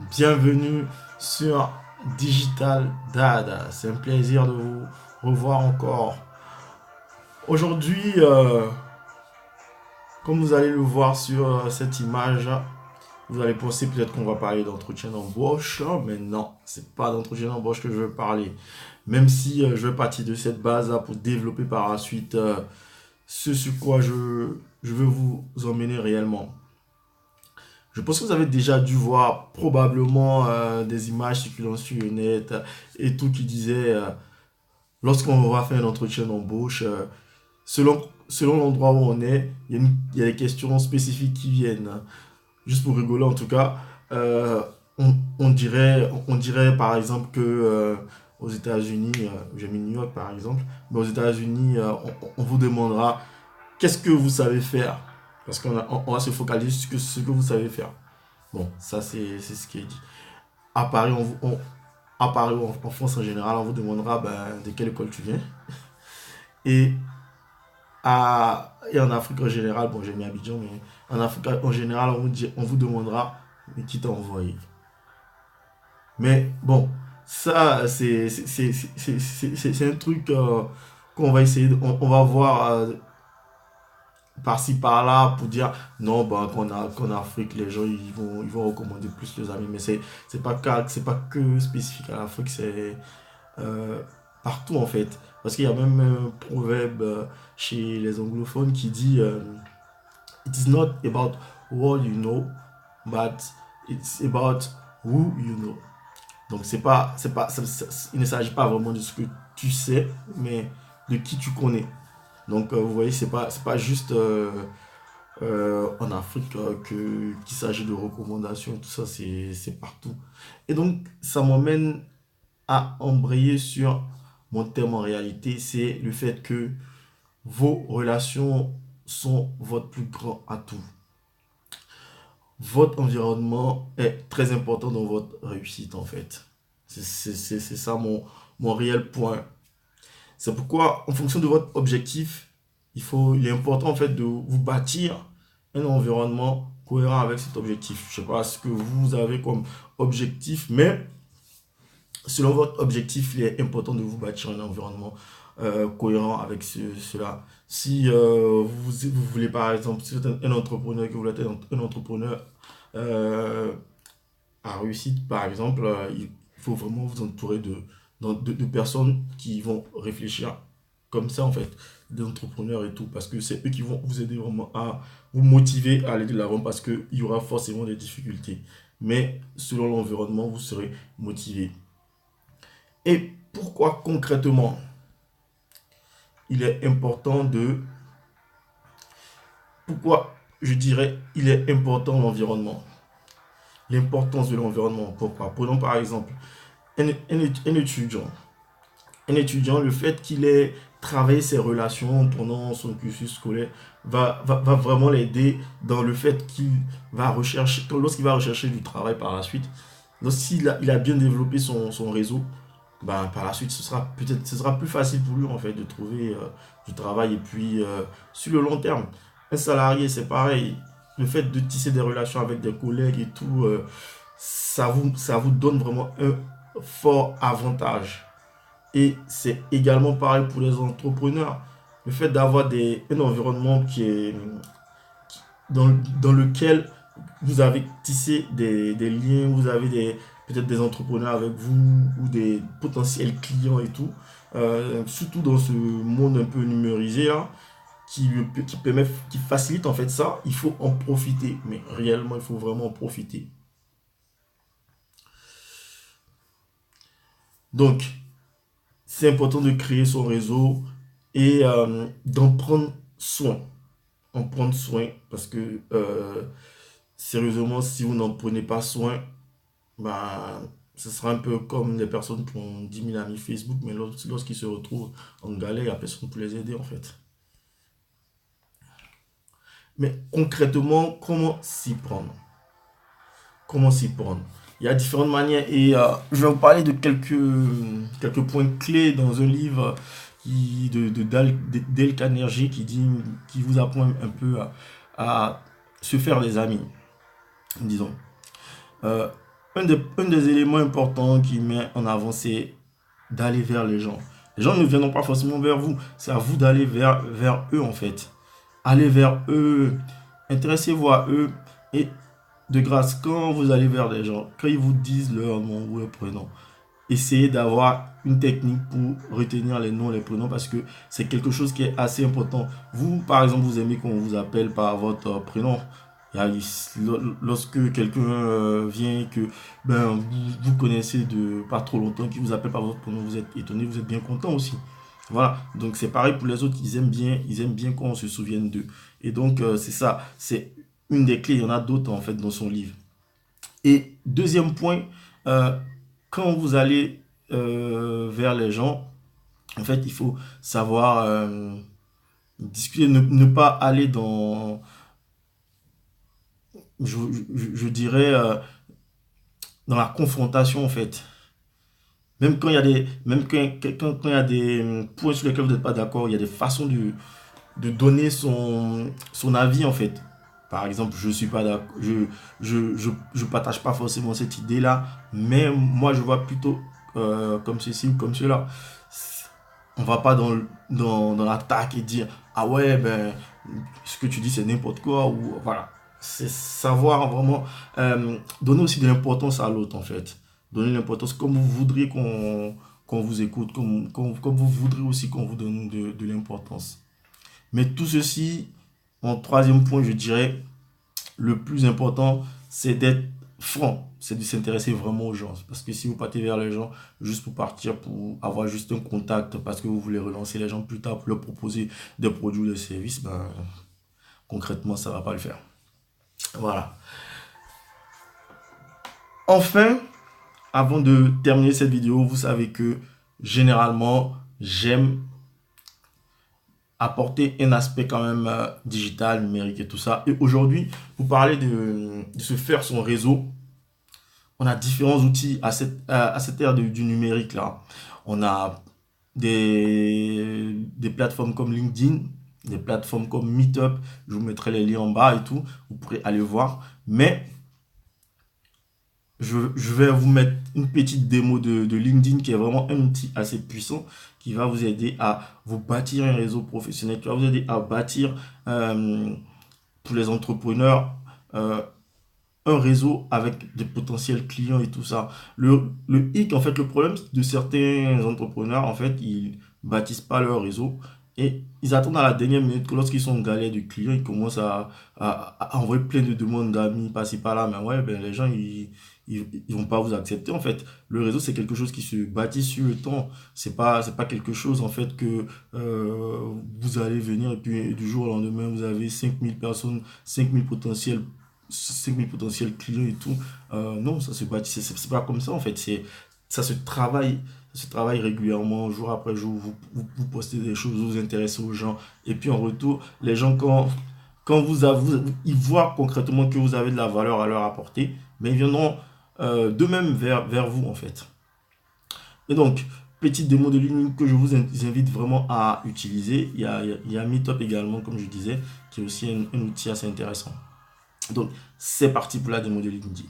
Bienvenue sur Digital Dad. C'est un plaisir de vous revoir encore. Aujourd'hui, comme vous allez le voir sur cette image, vous allez penser peut-être qu'on va parler d'entretien d'embauche, mais non, c'est pas d'entretien d'embauche que je veux parler. Même si je vais partir de cette base là pour développer par la suite ce sur quoi je veux vous emmener réellement. Je pense que vous avez déjà dû voir probablement des images circulant sur le net et tout qui disait lorsqu'on va faire un entretien d'embauche, selon l'endroit où on est, il y a des questions spécifiques qui viennent. Juste pour rigoler en tout cas, on dirait par exemple que aux États-Unis, j'ai mis New York par exemple, mais aux États-Unis, on vous demandera qu'est-ce que vous savez faire. Parce qu'on va se focaliser sur ce que vous savez faire. Bon, ça c'est ce qui est dit. À Paris, à Paris ou en France en général, on vous demandera ben, de quelle école tu viens. Et, et en Afrique en général, bon j'ai mis Abidjan, mais en Afrique en général, on vous demandera mais qui t'a envoyé. Mais bon, ça c'est un truc qu'on va essayer, on va voir par-ci par-là pour dire non bah qu'en Afrique les gens ils vont recommander plus les amis, mais c'est pas que spécifique à l'Afrique, c'est euh, partout en fait, parce qu'il y a même un proverbe chez les anglophones qui dit it is not about what you know but it's about who you know. Donc il ne s'agit pas vraiment de ce que tu sais, mais de qui tu connais. Donc vous voyez, c'est pas juste en Afrique qu'il s'agit de recommandations, tout ça, c'est partout. Et donc, ça m'emmène à embrayer sur mon thème en réalité, c'est le fait que vos relations sont votre plus grand atout. Votre environnement est très important dans votre réussite, en fait. C'est ça mon réel point. C'est pourquoi, en fonction de votre objectif, il est important en fait de vous bâtir un environnement cohérent avec cet objectif. Je ne sais pas ce que vous avez comme objectif, mais selon votre objectif, il est important de vous bâtir un environnement cohérent avec cela. Si vous voulez par exemple, si vous êtes un entrepreneur, que vous voulez être un entrepreneur euh, à réussite, par exemple, il faut vraiment vous entourer de personnes qui vont réfléchir comme ça, en fait, des entrepreneurs et tout, parce que c'est eux qui vont vous aider vraiment à vous motiver à aller de l'avant, parce qu'il y aura forcément des difficultés. Mais selon l'environnement, vous serez motivé. Et pourquoi concrètement il est important de... Pourquoi je dirais il est important l'environnement? L'importance de l'environnement, pourquoi? Prenons par exemple un étudiant. Un étudiant, le fait qu'il ait travaillé ses relations pendant son cursus scolaire va vraiment l'aider dans le fait qu'il va rechercher, lorsqu'il va rechercher du travail par la suite, il a bien développé son réseau, ben, par la suite, ce sera plus facile pour lui en fait de trouver du travail. Et puis, sur le long terme, un salarié, c'est pareil. Le fait de tisser des relations avec des collègues et tout, ça vous donne vraiment un fort avantage. Et c'est également pareil pour les entrepreneurs. Le fait d'avoir un environnement dans lequel vous avez tissé des liens, vous avez peut-être des entrepreneurs avec vous ou des potentiels clients et tout. Surtout dans ce monde un peu numérisé là, qui facilite en fait ça, il faut en profiter. Mais réellement, il faut vraiment en profiter. Donc, c'est important de créer son réseau et d'en prendre soin. En prendre soin parce que sérieusement, si vous n'en prenez pas soin, bah, ce sera un peu comme les personnes qui ont 10 000 amis Facebook, mais lorsqu'ils se retrouvent en galère, il n'y a personne pour les aider en fait. Mais concrètement, comment s'y prendre? Comment s'y prendre? Il y a différentes manières et je vais vous parler de quelques points clés dans un livre Dale Carnegie qui vous apprend un peu à se faire des amis, disons. Euh, un des éléments importants qu'il met en avant, c'est d'aller vers les gens. Les gens ne viendront pas forcément vers vous. C'est à vous d'aller vers eux, en fait. Allez vers eux. Intéressez-vous à eux. Et de grâce, quand vous allez vers des gens, quand ils vous disent leur nom ou leur prénom, essayez d'avoir une technique pour retenir les noms, les prénoms, parce que c'est quelque chose qui est assez important. Vous, par exemple, vous aimez qu'on vous appelle par votre prénom. Lorsque quelqu'un vient que vous connaissez de pas trop longtemps, qui vous appelle par votre prénom, vous êtes étonné, vous êtes bien content aussi. Voilà, donc c'est pareil pour les autres, ils aiment bien qu'on se souvienne d'eux. Et donc c'est ça, c'est une des clés, il y en a d'autres en fait dans son livre. Et deuxième point, euh, quand vous allez vers les gens, en fait, il faut savoir discuter, ne pas aller dans, je dirais, dans la confrontation, en fait. Même quand il y a quand il y a des points sur lesquels vous n'êtes pas d'accord, il y a des façons de donner son avis, en fait. Par exemple, je suis pas d'accord, je partage pas forcément cette idée-là, mais moi, je vois plutôt comme ceci ou comme cela. On va pas dans l'attaque et dire, ah ouais, ben, ce que tu dis, c'est n'importe quoi, ou voilà. C'est savoir vraiment donner aussi de l'importance à l'autre, en fait. Donner l'importance comme vous voudriez qu'on vous écoute, comme vous voudriez aussi qu'on vous donne de l'importance. Mais tout ceci, en troisième point, je dirais, le plus important, c'est d'être franc, c'est de s'intéresser vraiment aux gens. Parce que si vous partez vers les gens juste pour partir, pour avoir juste un contact, parce que vous voulez relancer les gens plus tard pour leur proposer des produits ou des services, ben, concrètement, ça ne va pas le faire. Voilà. Enfin, avant de terminer cette vidéo, vous savez que généralement, j'aime apporter un aspect quand même digital, numérique et tout ça. Et aujourd'hui, pour parler de se faire son réseau, on a différents outils à cette ère du numérique là. On a des plateformes comme LinkedIn, des plateformes comme Meetup. Je vous mettrai les liens en bas et tout. Vous pourrez aller voir. Mais je vais vous mettre une petite démo de LinkedIn qui est vraiment un outil assez puissant qui va vous aider à vous bâtir un réseau professionnel, qui va vous aider à bâtir pour les entrepreneurs un réseau avec des potentiels clients et tout ça. Le hic, en fait, le problème de certains entrepreneurs, en fait, ils bâtissent pas leur réseau et ils attendent à la dernière minute que lorsqu'ils sont en galère du client, ils commencent à envoyer plein de demandes d'amis par-ci par-là. Mais ouais, ben, les gens, ils vont pas vous accepter, en fait. Le réseau, c'est quelque chose qui se bâtit sur le temps. C'est pas quelque chose, en fait, que vous allez venir et puis du jour au lendemain, vous avez 5000 personnes, 5000 potentiels clients et tout. Non, ça se bâtit, c'est pas comme ça, en fait. Ça se travaille régulièrement, jour après jour. Vous postez des choses, vous vous intéressez aux gens. Et puis en retour, les gens, quand ils voient concrètement que vous avez de la valeur à leur apporter, mais ils viendront d'eux-mêmes vers vous, en fait. Et donc, petite démo de LinkedIn que je vous invite vraiment à utiliser. Il y a Meetup également, comme je disais, qui est aussi un outil assez intéressant. Donc, c'est parti pour la démo de LinkedIn.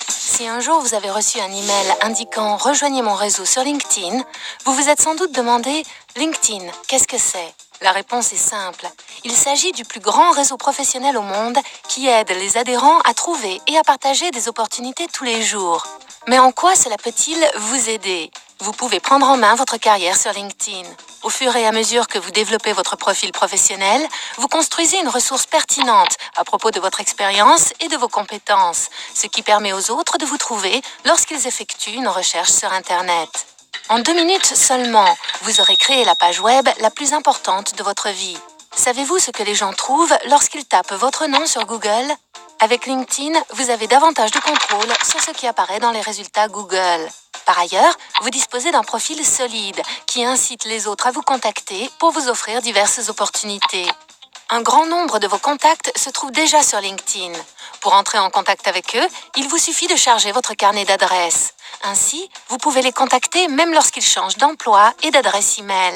Si un jour vous avez reçu un email indiquant « Rejoignez mon réseau sur LinkedIn », vous vous êtes sans doute demandé « LinkedIn, qu'est-ce que c'est ?» La réponse est simple. Il s'agit du plus grand réseau professionnel au monde qui aide les adhérents à trouver et à partager des opportunités tous les jours. Mais en quoi cela peut-il vous aider ? Vous pouvez prendre en main votre carrière sur LinkedIn. Au fur et à mesure que vous développez votre profil professionnel, vous construisez une ressource pertinente à propos de votre expérience et de vos compétences, ce qui permet aux autres de vous trouver lorsqu'ils effectuent une recherche sur Internet. En 2 minutes seulement, vous aurez créé la page web la plus importante de votre vie. Savez-vous ce que les gens trouvent lorsqu'ils tapent votre nom sur Google ? Avec LinkedIn, vous avez davantage de contrôle sur ce qui apparaît dans les résultats Google. Par ailleurs, vous disposez d'un profil solide qui incite les autres à vous contacter pour vous offrir diverses opportunités. Un grand nombre de vos contacts se trouvent déjà sur LinkedIn. Pour entrer en contact avec eux, il vous suffit de charger votre carnet d'adresses. Ainsi, vous pouvez les contacter même lorsqu'ils changent d'emploi et d'adresse email.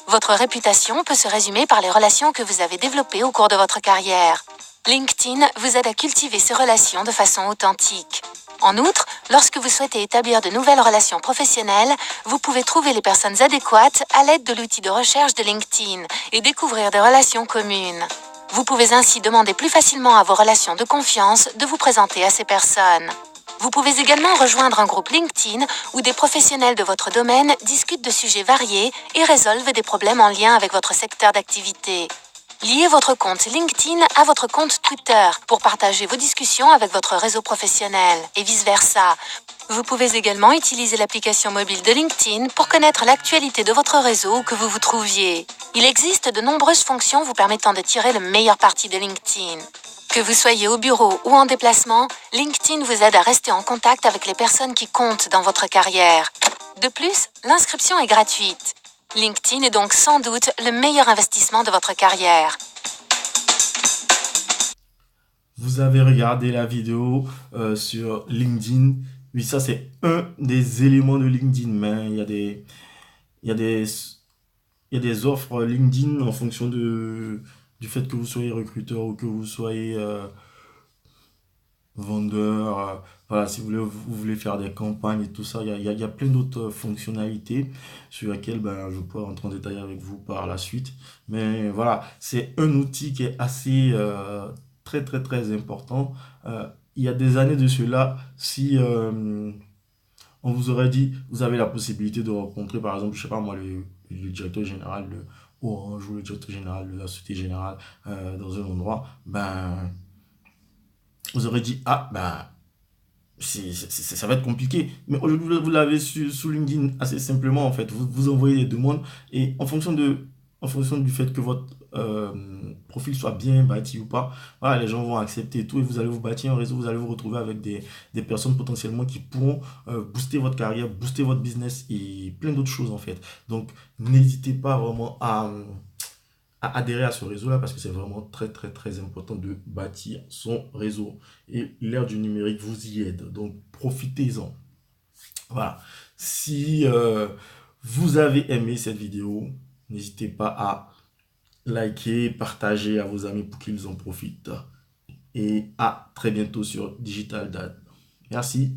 Votre réputation peut se résumer par les relations que vous avez développées au cours de votre carrière. LinkedIn vous aide à cultiver ces relations de façon authentique. En outre, lorsque vous souhaitez établir de nouvelles relations professionnelles, vous pouvez trouver les personnes adéquates à l'aide de l'outil de recherche de LinkedIn et découvrir des relations communes. Vous pouvez ainsi demander plus facilement à vos relations de confiance de vous présenter à ces personnes. Vous pouvez également rejoindre un groupe LinkedIn où des professionnels de votre domaine discutent de sujets variés et résolvent des problèmes en lien avec votre secteur d'activité. Liez votre compte LinkedIn à votre compte Twitter pour partager vos discussions avec votre réseau professionnel et vice-versa. Vous pouvez également utiliser l'application mobile de LinkedIn pour connaître l'actualité de votre réseau où que vous vous trouviez. Il existe de nombreuses fonctions vous permettant de tirer le meilleur parti de LinkedIn. Que vous soyez au bureau ou en déplacement, LinkedIn vous aide à rester en contact avec les personnes qui comptent dans votre carrière. De plus, l'inscription est gratuite. LinkedIn est donc sans doute le meilleur investissement de votre carrière. Vous avez regardé la vidéo sur LinkedIn. Oui, ça c'est un des éléments de LinkedIn, mais il y a des, il y a des offres LinkedIn en fonction du fait que vous soyez recruteur ou que vous soyez vendeur. Voilà, si vous voulez faire des campagnes et tout ça, il y a plein d'autres fonctionnalités sur lesquelles ben, je pourrais rentrer en détail avec vous par la suite. Mais voilà, c'est un outil qui est assez très très très important. Il y a des années de cela, si on vous aurait dit, vous avez la possibilité de rencontrer par exemple, je sais pas moi, le directeur général de Orange ou le directeur général de la Société Générale dans un endroit, ben vous aurez dit, ah, ben, ça va être compliqué. Mais aujourd'hui, vous l'avez sous LinkedIn assez simplement, en fait. Vous envoyez des demandes et en fonction du fait que votre profil soit bien bâti ou pas, voilà, les gens vont accepter et tout et vous allez vous bâtir un réseau, vous allez vous retrouver avec des personnes potentiellement qui pourront booster votre carrière, booster votre business et plein d'autres choses, en fait. Donc, n'hésitez pas vraiment à adhérer à ce réseau-là parce que c'est vraiment très très très important de bâtir son réseau. Et l'ère du numérique vous y aide. Donc profitez-en. Voilà. Si vous avez aimé cette vidéo, n'hésitez pas à liker, partager à vos amis pour qu'ils en profitent. Et à très bientôt sur Digital Dad. Merci.